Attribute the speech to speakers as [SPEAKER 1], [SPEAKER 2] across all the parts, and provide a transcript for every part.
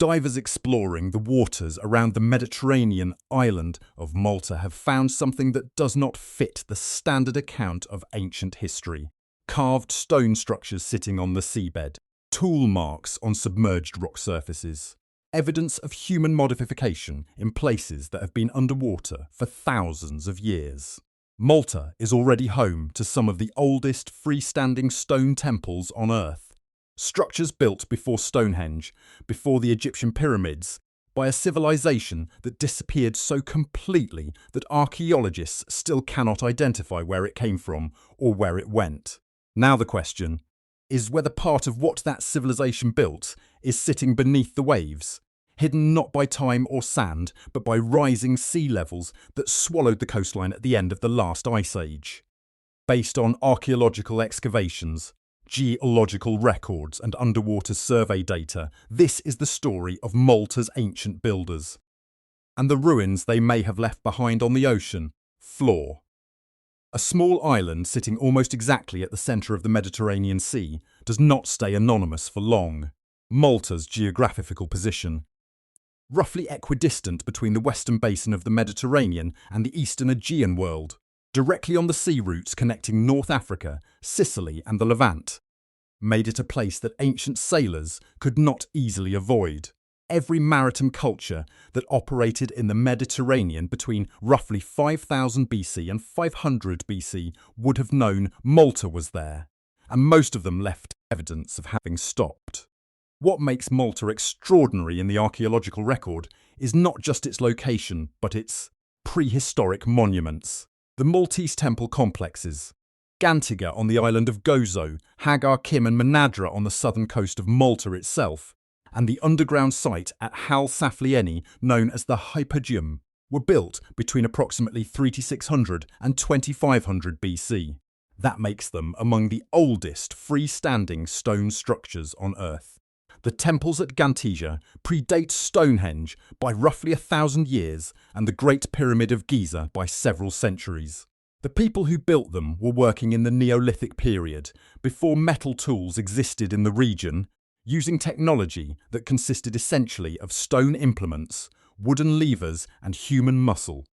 [SPEAKER 1] Divers exploring the waters around the Mediterranean island of Malta have found something that does not fit the standard account of ancient history. Carved stone structures sitting on the seabed, tool marks on submerged rock surfaces, evidence of human modification in places that have been underwater for thousands of years. Malta is already home to some of the oldest freestanding stone temples on Earth. Structures built before Stonehenge, before the Egyptian pyramids, by a civilization that disappeared so completely that archaeologists still cannot identify where it came from or where it went. Now the question is whether part of what that civilization built is sitting beneath the waves, hidden not by time or sand, but by rising sea levels that swallowed the coastline at the end of the last ice age. Based on archaeological excavations, geological records and underwater survey data, this is the story of Malta's ancient builders and the ruins they may have left behind on the ocean floor. A small island sitting almost exactly at the centre of the Mediterranean Sea does not stay anonymous for long. Malta's geographical position, roughly equidistant between the western basin of the Mediterranean and the eastern Aegean world, directly on the sea routes connecting North Africa, Sicily and the Levant, made it a place that ancient sailors could not easily avoid. Every maritime culture that operated in the Mediterranean between roughly 5000 BC and 500 BC would have known Malta was there, and most of them left evidence of having stopped. What makes Malta extraordinary in the archaeological record is not just its location, but its prehistoric monuments. The Maltese temple complexes, Gantiga on the island of Gozo, Hagar Kim and Manadra on the southern coast of Malta itself, and the underground site at Hal Saflieni known as the Hypogeum, were built between approximately 3600 and 2500 BC. That makes them among the oldest freestanding stone structures on Earth. The temples at Gantiga predate Stonehenge by roughly 1,000 years and the Great Pyramid of Giza by several centuries. The people who built them were working in the Neolithic period, before metal tools existed in the region, using technology that consisted essentially of stone implements, wooden levers and human muscle.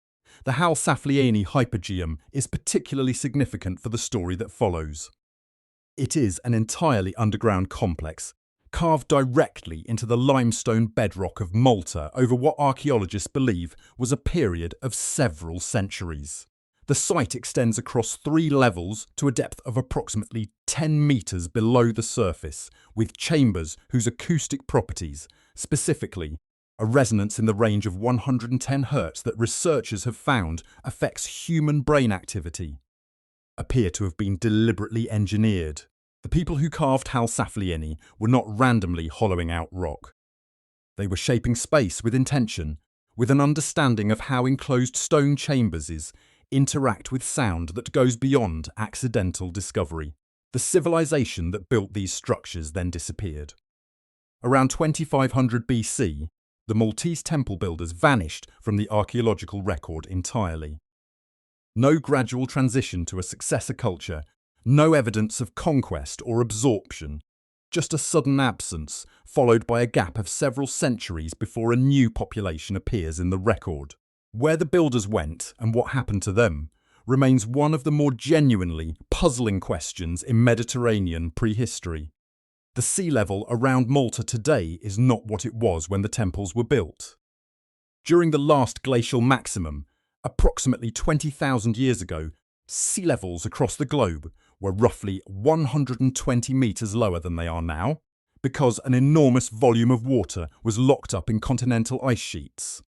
[SPEAKER 1] The Hal Saflieni Hypogeum is particularly significant for the story that follows. It is an entirely underground complex, carved directly into the limestone bedrock of Malta over what archaeologists believe was a period of several centuries. The site extends across 3 levels to a depth of approximately 10 metres below the surface, with chambers whose acoustic properties, specifically a resonance in the range of 110 Hz that researchers have found affects human brain activity, appear to have been deliberately engineered. The people who carved Hal Saflieni were not randomly hollowing out rock. They were shaping space with intention, with an understanding of how enclosed stone chambers interact with sound that goes beyond accidental discovery. The civilization that built these structures then disappeared. Around 2500 BC, the Maltese temple builders vanished from the archaeological record entirely. No gradual transition to a successor culture, no evidence of conquest or absorption, just a sudden absence followed by a gap of several centuries before a new population appears in the record. Where the builders went and what happened to them remains one of the more genuinely puzzling questions in Mediterranean prehistory. The sea level around Malta today is not what it was when the temples were built. During the last glacial maximum, approximately 20,000 years ago, sea levels across the globe were roughly 120 metres lower than they are now, because an enormous volume of water was locked up in continental ice sheets.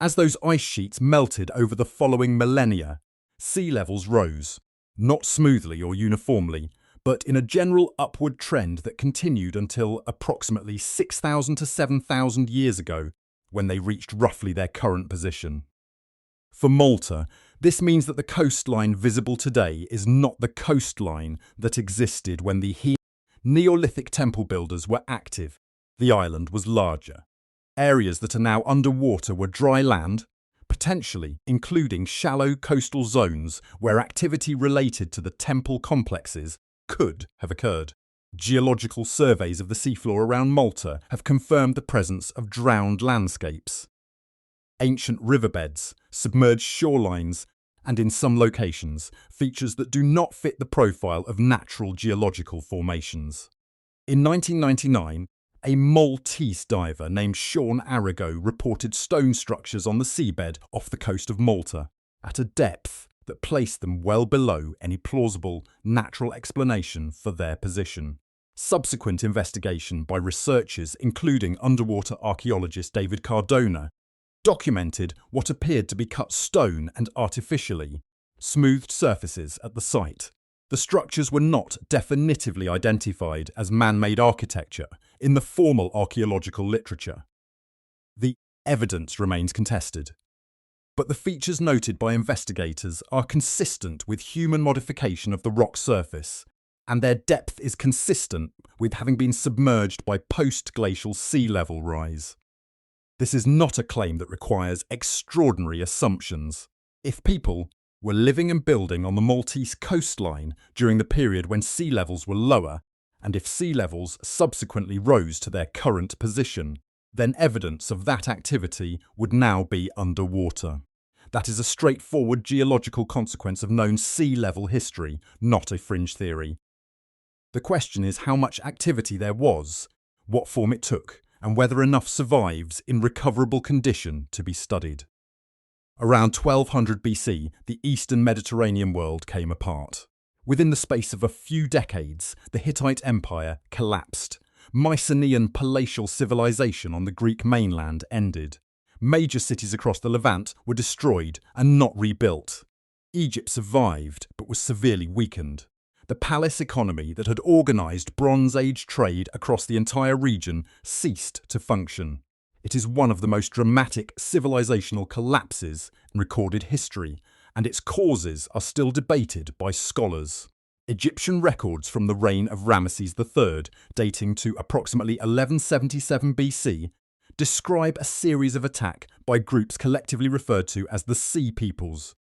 [SPEAKER 1] As those ice sheets melted over the following millennia, sea levels rose, not smoothly or uniformly, but in a general upward trend that continued until approximately 6,000 to 7,000 years ago, when they reached roughly their current position. For Malta, this means that the coastline visible today is not the coastline that existed when the Neolithic temple builders were active. The island was larger. Areas that are now underwater were dry land, potentially including shallow coastal zones where activity related to the temple complexes could have occurred. Geological surveys of the seafloor around Malta have confirmed the presence of drowned landscapes, ancient riverbeds, submerged shorelines, and in some locations, features that do not fit the profile of natural geological formations. In 1999, a Maltese diver named Sean Arago reported stone structures on the seabed off the coast of Malta at a depth that placed them well below any plausible natural explanation for their position. Subsequent investigation by researchers, including underwater archaeologist David Cardona, documented what appeared to be cut stone and artificially smoothed surfaces at the site. The structures were not definitively identified as man-made architecture in the formal archaeological literature. The evidence remains contested, but the features noted by investigators are consistent with human modification of the rock surface, and their depth is consistent with having been submerged by post-glacial sea level rise. This is not a claim that requires extraordinary assumptions. If people were living and building on the Maltese coastline during the period when sea levels were lower, and if sea levels subsequently rose to their current position, then evidence of that activity would now be underwater. That is a straightforward geological consequence of known sea level history, not a fringe theory. The question is how much activity there was, what form it took, and whether enough survives in recoverable condition to be studied. Around 1200 BC, the Eastern Mediterranean world came apart. Within the space of a few decades, the Hittite Empire collapsed. Mycenaean palatial civilization on the Greek mainland ended. Major cities across the Levant were destroyed and not rebuilt. Egypt survived, but was severely weakened. The palace economy that had organised Bronze Age trade across the entire region ceased to function. It is one of the most dramatic civilizational collapses in recorded history, and its causes are still debated by scholars. Egyptian records from the reign of Ramesses III, dating to approximately 1177 BC, describe a series of attacks by groups collectively referred to as the Sea Peoples.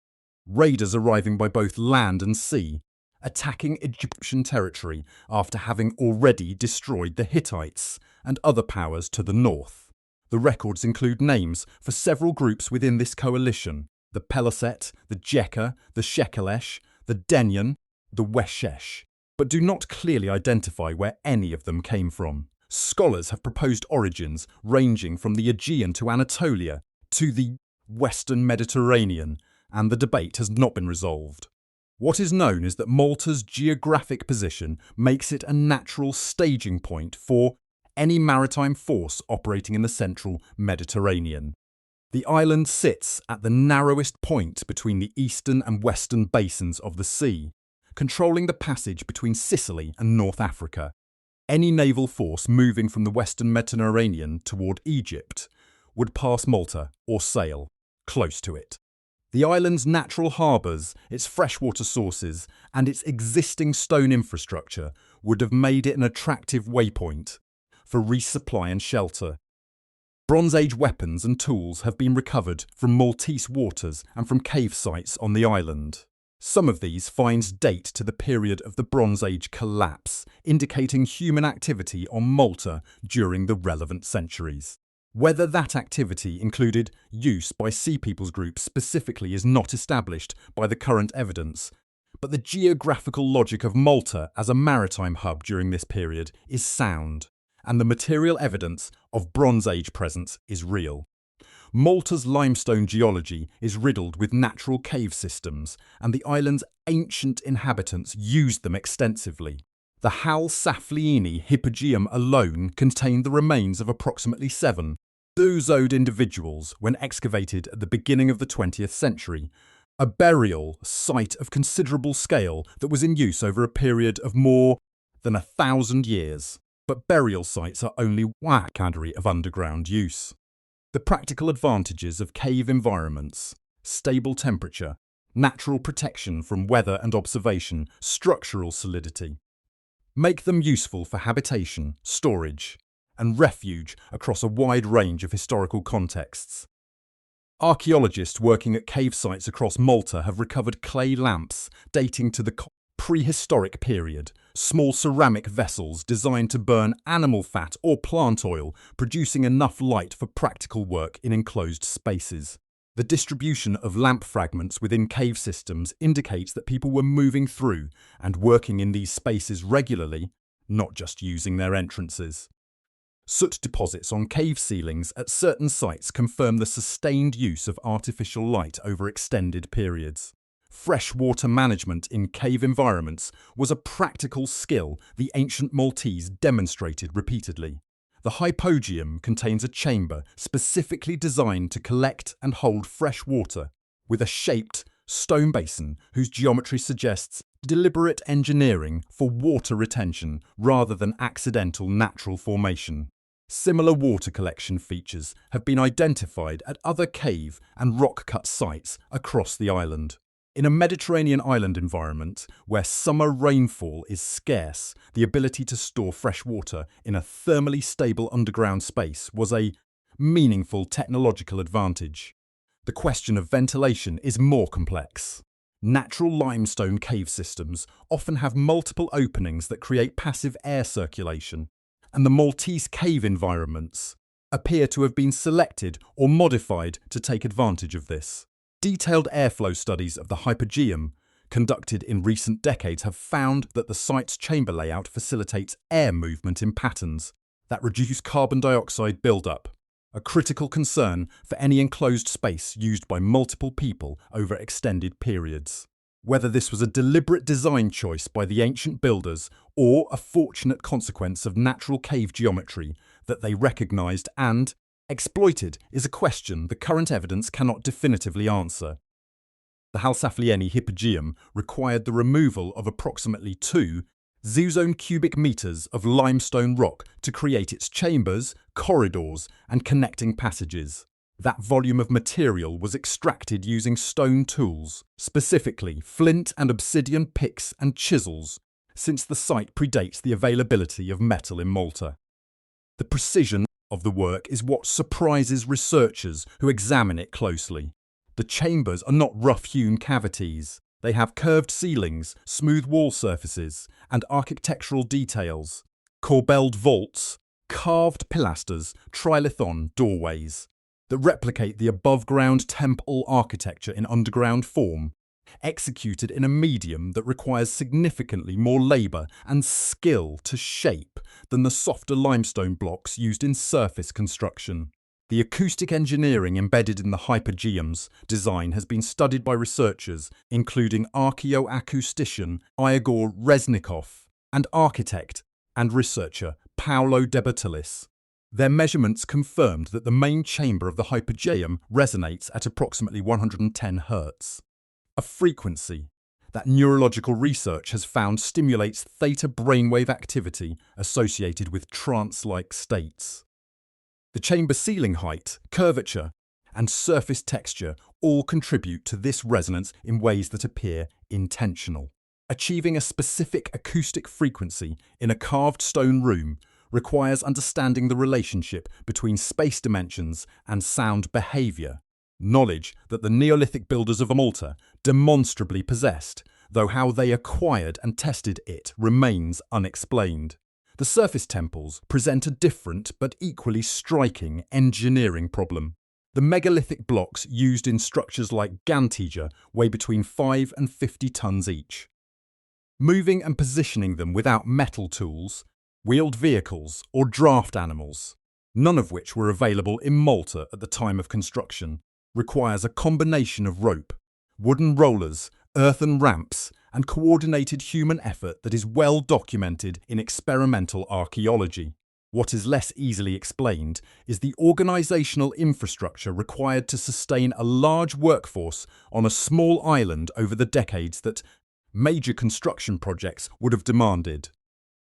[SPEAKER 1] Raiders arriving by both land and sea, attacking Egyptian territory after having already destroyed the Hittites and other powers to the north. The records include names for several groups within this coalition: the Peliset, the Jekka, the Shekelesh, the Denyen, the Weshesh, but do not clearly identify where any of them came from. Scholars have proposed origins ranging from the Aegean to Anatolia to the Western Mediterranean, and the debate has not been resolved. What is known is that Malta's geographic position makes it a natural staging point for any maritime force operating in the central Mediterranean. The island sits at the narrowest point between the eastern and western basins of the sea, controlling the passage between Sicily and North Africa. Any naval force moving from the western Mediterranean toward Egypt would pass Malta or sail close to it. The island's natural harbours, its freshwater sources, and its existing stone infrastructure would have made it an attractive waypoint for resupply and shelter. Bronze Age weapons and tools have been recovered from Maltese waters and from cave sites on the island. Some of these finds date to the period of the Bronze Age collapse, indicating human activity on Malta during the relevant centuries. Whether that activity included use by Sea Peoples groups specifically is not established by the current evidence, but the geographical logic of Malta as a maritime hub during this period is sound, and the material evidence of Bronze Age presence is real. Malta's limestone geology is riddled with natural cave systems, and the island's ancient inhabitants used them extensively. The Hal Saflieni hypogeum alone contained the remains of approximately 7 zoozoid individuals when excavated at the beginning of the 20th century, a burial site of considerable scale that was in use over a period of more than 1,000 years. But burial sites are only one category of underground use. The practical advantages of cave environments, stable temperature, natural protection from weather and observation, structural solidity, make them useful for habitation, storage, and refuge across a wide range of historical contexts. Archaeologists working at cave sites across Malta have recovered clay lamps dating to the Prehistoric period. Small ceramic vessels designed to burn animal fat or plant oil, producing enough light for practical work in enclosed spaces. The distribution of lamp fragments within cave systems indicates that people were moving through and working in these spaces regularly, not just using their entrances. Soot deposits on cave ceilings at certain sites confirm the sustained use of artificial light over extended periods. Freshwater management in cave environments was a practical skill the ancient Maltese demonstrated repeatedly. The hypogeum contains a chamber specifically designed to collect and hold fresh water, with a shaped stone basin whose geometry suggests deliberate engineering for water retention rather than accidental natural formation. Similar water collection features have been identified at other cave and rock-cut sites across the island. In a Mediterranean island environment where summer rainfall is scarce, the ability to store fresh water in a thermally stable underground space was a meaningful technological advantage. The question of ventilation is more complex. Natural limestone cave systems often have multiple openings that create passive air circulation, and the Maltese cave environments appear to have been selected or modified to take advantage of this. Detailed airflow studies of the hypogeum conducted in recent decades have found that the site's chamber layout facilitates air movement in patterns that reduce carbon dioxide buildup, a critical concern for any enclosed space used by multiple people over extended periods. Whether this was a deliberate design choice by the ancient builders or a fortunate consequence of natural cave geometry that they recognised and exploited is a question the current evidence cannot definitively answer. The Halsaflieni hypogeum required the removal of approximately 2 zizone cubic meters of limestone rock to create its chambers, corridors, and connecting passages. That volume of material was extracted using stone tools, specifically flint and obsidian picks and chisels, since the site predates the availability of metal in Malta. The precision of the work is what surprises researchers who examine it closely. The chambers are not rough-hewn cavities. They have curved ceilings, smooth wall surfaces, and architectural details. Corbelled vaults, carved pilasters, trilithon doorways that replicate the above-ground temple architecture in underground form, executed in a medium that requires significantly more labour and skill to shape than the softer limestone blocks used in surface construction. The acoustic engineering embedded in the hypogeum's design has been studied by researchers including archaeoacoustician Igor Reznikov and architect and researcher Paolo De Bertolis. Their measurements confirmed that the main chamber of the hypogeum resonates at approximately 110 Hz. A frequency that neurological research has found stimulates theta brainwave activity associated with trance-like states. The chamber ceiling height, curvature, and surface texture all contribute to this resonance in ways that appear intentional. Achieving a specific acoustic frequency in a carved stone room requires understanding the relationship between space dimensions and sound behaviour, knowledge that the Neolithic builders of Malta demonstrably possessed, though how they acquired and tested it remains unexplained. The surface temples present a different but equally striking engineering problem. The megalithic blocks used in structures like Gantija weigh between 5 and 50 tons each. Moving and positioning them without metal tools, wheeled vehicles or draft animals, none of which were available in Malta at the time of construction, requires a combination of rope, wooden rollers, earthen ramps, and coordinated human effort that is well documented in experimental archaeology. What is less easily explained is the organisational infrastructure required to sustain a large workforce on a small island over the decades that major construction projects would have demanded.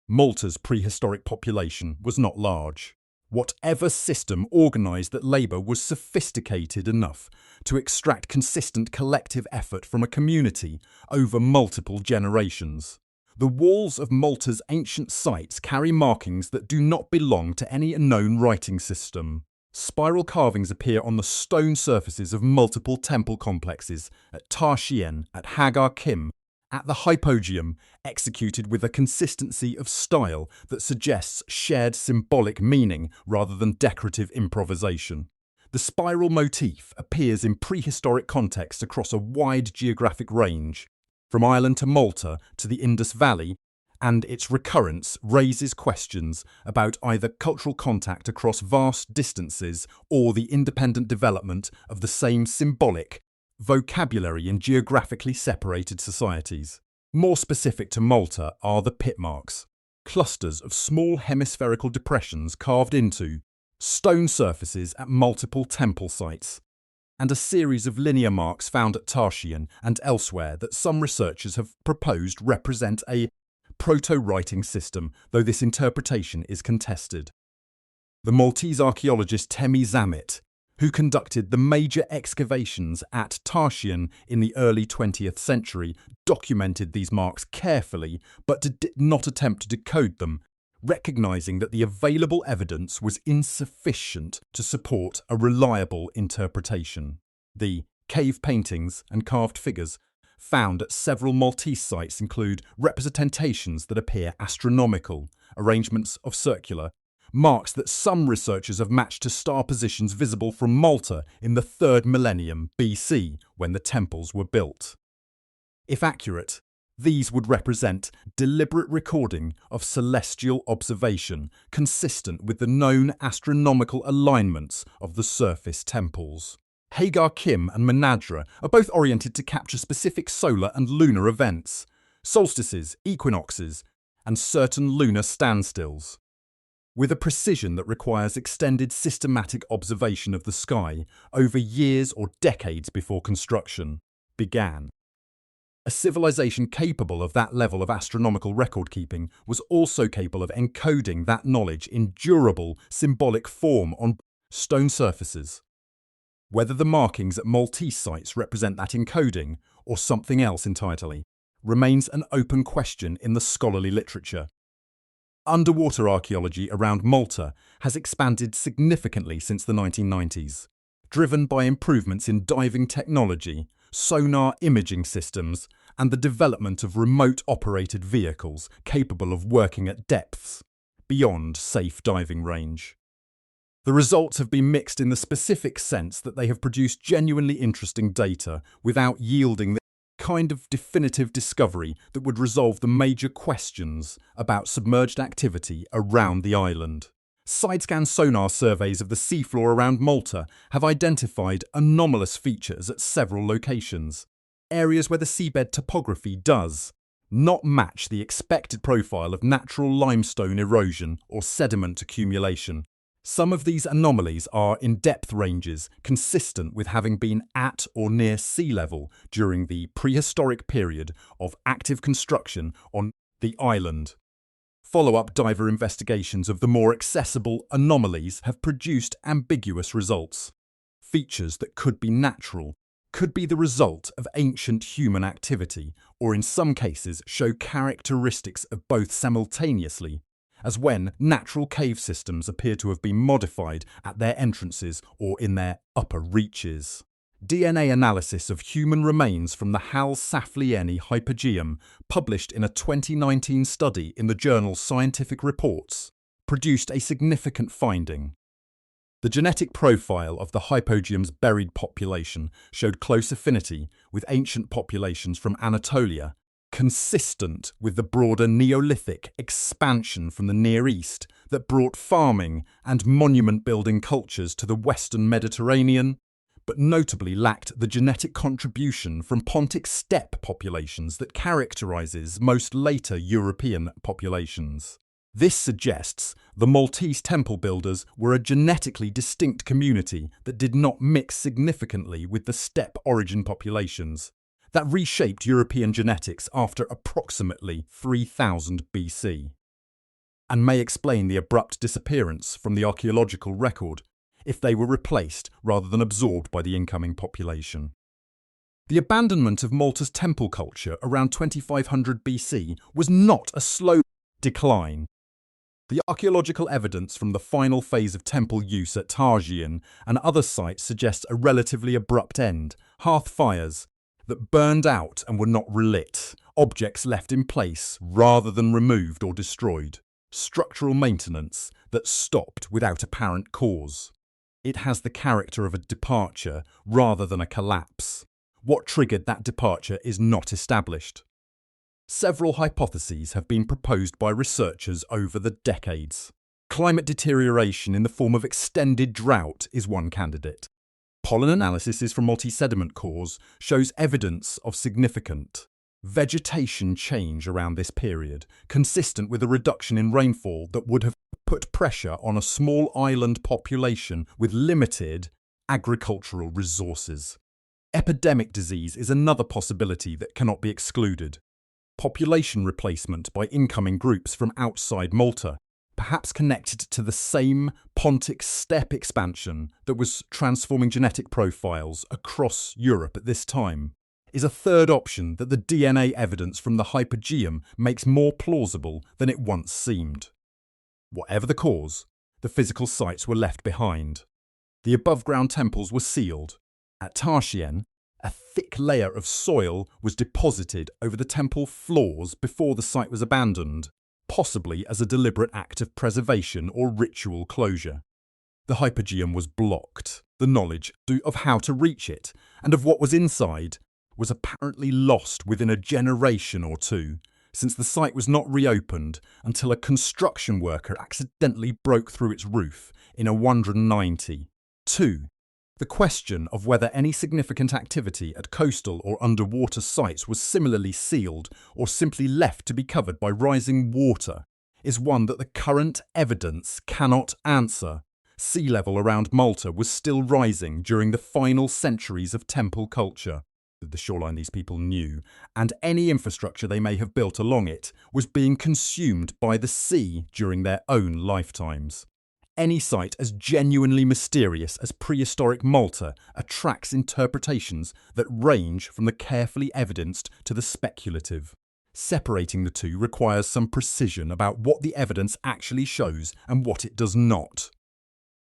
[SPEAKER 1] Malta's prehistoric population was not large. Whatever system organised that labour was sophisticated enough to extract consistent collective effort from a community over multiple generations. The walls of Malta's ancient sites carry markings that do not belong to any known writing system. Spiral carvings appear on the stone surfaces of multiple temple complexes at Tarshian, at Hagar Kim, at the hypogeum, executed with a consistency of style that suggests shared symbolic meaning rather than decorative improvisation. The spiral motif appears in prehistoric context across a wide geographic range, from Ireland to Malta to the Indus Valley, and its recurrence raises questions about either cultural contact across vast distances or the independent development of the same symbolic vocabulary in geographically separated societies. More specific to Malta are the pit marks, clusters of small hemispherical depressions carved into stone surfaces at multiple temple sites, and a series of linear marks found at Tarshian and elsewhere that some researchers have proposed represent a proto-writing system, though this interpretation is contested. The Maltese archaeologist Temi Zamit, who conducted the major excavations at Tarshian in the early 20th century, documented these marks carefully but did not attempt to decode them, recognizing that the available evidence was insufficient to support a reliable interpretation. The cave paintings and carved figures found at several Maltese sites include representations that appear astronomical, arrangements of circular, marks that some researchers have matched to star positions visible from Malta in the 3rd millennium BC, when the temples were built. If accurate, these would represent deliberate recording of celestial observation consistent with the known astronomical alignments of the surface temples. Hagar Kim and Menadra are both oriented to capture specific solar and lunar events, solstices, equinoxes, and certain lunar standstills, with a precision that requires extended systematic observation of the sky over years or decades before construction began. A civilization capable of that level of astronomical record-keeping was also capable of encoding that knowledge in durable, symbolic form on stone surfaces. Whether the markings at Maltese sites represent that encoding or something else entirely remains an open question in the scholarly literature. Underwater archaeology around Malta has expanded significantly since the 1990s, driven by improvements in diving technology, sonar imaging systems, and the development of remote-operated vehicles capable of working at depths beyond safe diving range. The results have been mixed in the specific sense that they have produced genuinely interesting data without yielding the kind of definitive discovery that would resolve the major questions about submerged activity around the island. Side-scan sonar surveys of the seafloor around Malta have identified anomalous features at several locations, areas where the seabed topography does not match the expected profile of natural limestone erosion or sediment accumulation. Some of these anomalies are in depth ranges consistent with having been at or near sea level during the prehistoric period of active construction on the island. Follow-up diver investigations of the more accessible anomalies have produced ambiguous results. Features that could be natural, could be the result of ancient human activity, or in some cases show characteristics of both simultaneously, as when natural cave systems appear to have been modified at their entrances or in their upper reaches. DNA analysis of human remains from the Hal Saflieni hypogeum, published in a 2019 study in the journal Scientific Reports, produced a significant finding. The genetic profile of the hypogeum's buried population showed close affinity with ancient populations from Anatolia, consistent with the broader Neolithic expansion from the Near East that brought farming and monument-building cultures to the Western Mediterranean, but notably lacked the genetic contribution from Pontic steppe populations that characterizes most later European populations. This suggests the Maltese temple builders were a genetically distinct community that did not mix significantly with the steppe origin populations that reshaped European genetics after approximately 3000 BC, and may explain the abrupt disappearance from the archaeological record if they were replaced rather than absorbed by the incoming population. The abandonment of Malta's temple culture around 2500 BC was not a slow decline. The archaeological evidence from the final phase of temple use at Tarshian and other sites suggests a relatively abrupt end, hearth fires that burned out and were not relit, objects left in place rather than removed or destroyed, structural maintenance that stopped without apparent cause. It has the character of a departure rather than a collapse. What triggered that departure is not established. Several hypotheses have been proposed by researchers over the decades. Climate deterioration in the form of extended drought is one candidate. Pollen analysis from multi-sediment cores shows evidence of significant vegetation change around this period, consistent with a reduction in rainfall that would have put pressure on a small island population with limited agricultural resources. Epidemic disease is another possibility that cannot be excluded. Population replacement by incoming groups from outside Malta, perhaps connected to the same Pontic steppe expansion that was transforming genetic profiles across Europe at this time, is a third option that the DNA evidence from the Hypogeum makes more plausible than it once seemed. Whatever the cause, the physical sites were left behind. The above-ground temples were sealed. At Tarshian, a thick layer of soil was deposited over the temple floors before the site was abandoned, possibly as a deliberate act of preservation or ritual closure. The Hypogeum was blocked. The knowledge of how to reach it and of what was inside was apparently lost within a generation or two, since the site was not reopened until a construction worker accidentally broke through its roof in a 190. 2. The question of whether any significant activity at coastal or underwater sites was similarly sealed or simply left to be covered by rising water is one that the current evidence cannot answer. Sea level around Malta was still rising during the final centuries of temple culture. The shoreline these people knew, and any infrastructure they may have built along it was being consumed by the sea during their own lifetimes. Any site as genuinely mysterious as prehistoric Malta attracts interpretations that range from the carefully evidenced to the speculative. Separating the two requires some precision about what the evidence actually shows and what it does not.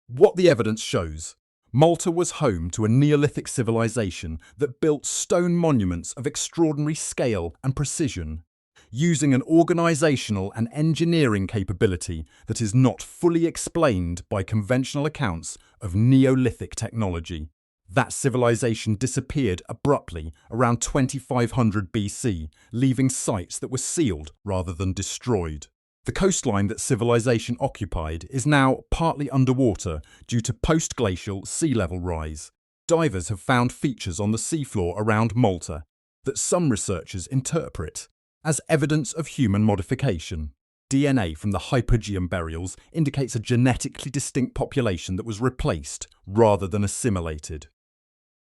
[SPEAKER 1] What the evidence shows: Malta was home to a Neolithic civilization that built stone monuments of extraordinary scale and precision, using an organisational and engineering capability that is not fully explained by conventional accounts of Neolithic technology. That civilization disappeared abruptly around 2500 BC, leaving sites that were sealed rather than destroyed. The coastline that civilization occupied is now partly underwater due to post-glacial sea level rise. Divers have found features on the seafloor around Malta that some researchers interpret as evidence of human modification. DNA from the Hypogeum burials indicates a genetically distinct population that was replaced rather than assimilated.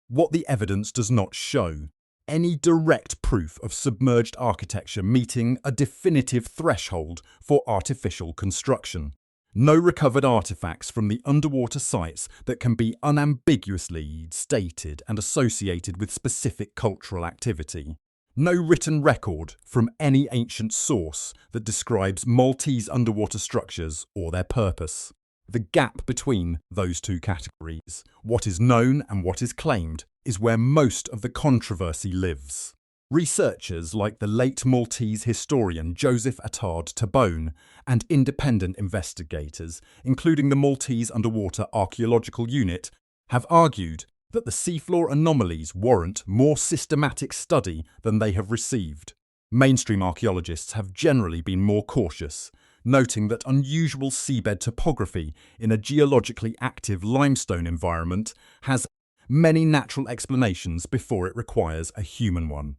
[SPEAKER 1] What the evidence does not show: any direct proof of submerged architecture meeting a definitive threshold for artificial construction. No recovered artifacts from the underwater sites that can be unambiguously stated and associated with specific cultural activity. No written record from any ancient source that describes Maltese underwater structures or their purpose. The gap between those two categories, what is known and what is claimed, is where most of the controversy lives. Researchers like the late Maltese historian Joseph Attard Tabone and independent investigators, including the Maltese Underwater Archaeological Unit, have argued that the seafloor anomalies warrant more systematic study than they have received. Mainstream archaeologists have generally been more cautious, noting that unusual seabed topography in a geologically active limestone environment has many natural explanations before it requires a human one.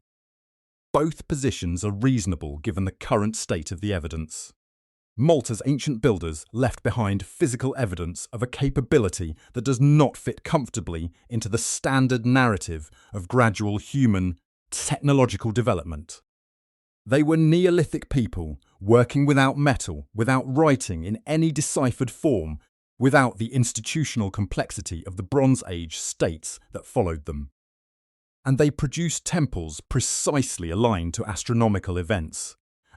[SPEAKER 1] Both positions are reasonable given the current state of the evidence. Malta's ancient builders left behind physical evidence of a capability that does not fit comfortably into the standard narrative of gradual human technological development. They were Neolithic people working without metal, without writing in any deciphered form, without the institutional complexity of the Bronze Age states that followed them. And they produced temples precisely aligned to astronomical events,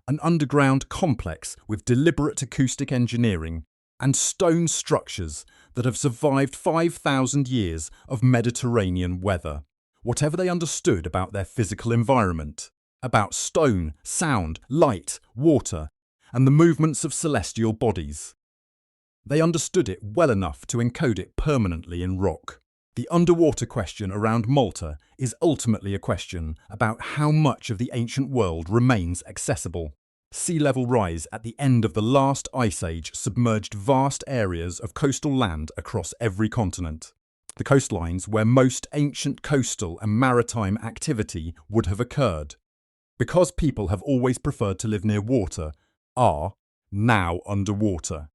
[SPEAKER 1] an underground complex with deliberate acoustic engineering and stone structures that have survived 5,000 years of Mediterranean weather. Whatever they understood about their physical environment, about stone, sound, light, water, and the movements of celestial bodies. They understood it well enough to encode it permanently in rock. The underwater question around Malta is ultimately a question about how much of the ancient world remains accessible. Sea level rise at the end of the last ice age submerged vast areas of coastal land across every continent. The coastlines where most ancient coastal and maritime activity would have occurred, because people have always preferred to live near water, are now underwater.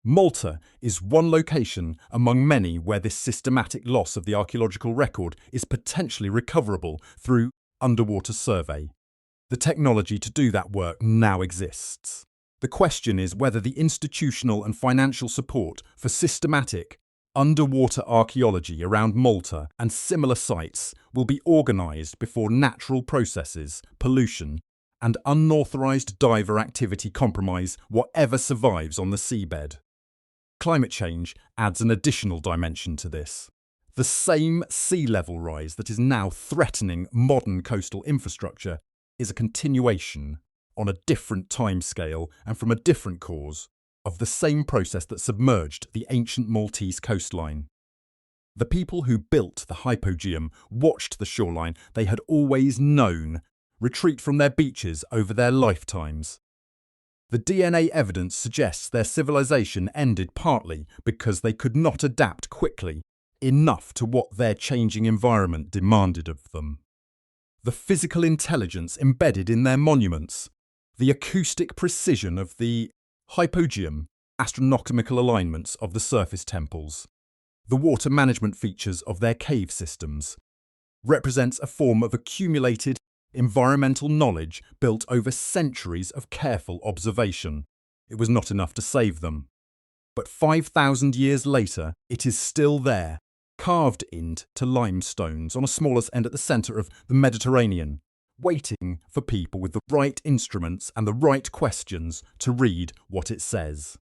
[SPEAKER 1] Malta is one location among many where this systematic loss of the archaeological record is potentially recoverable through underwater survey. The technology to do that work now exists. The question is whether the institutional and financial support for systematic underwater archaeology around Malta and similar sites will be organised before natural processes, pollution, and unauthorised diver activity compromise whatever survives on the seabed. Climate change adds an additional dimension to this. The same sea level rise that is now threatening modern coastal infrastructure is a continuation, on a different timescale and from a different cause, of the same process that submerged the ancient Maltese coastline. The people who built the hypogeum watched the shoreline they had always known retreat from their beaches over their lifetimes. The DNA evidence suggests their civilization ended partly because they could not adapt quickly enough to what their changing environment demanded of them. The physical intelligence embedded in their monuments, the acoustic precision of the hypogeum, astronomical alignments of the surface temples, the water management features of their cave systems, represents a form of accumulated environmental knowledge built over centuries of careful observation. It was not enough to save them. But 5,000 years later, it is still there, carved into limestones on a smaller end at the centre of the Mediterranean, waiting for people with the right instruments and the right questions to read what it says.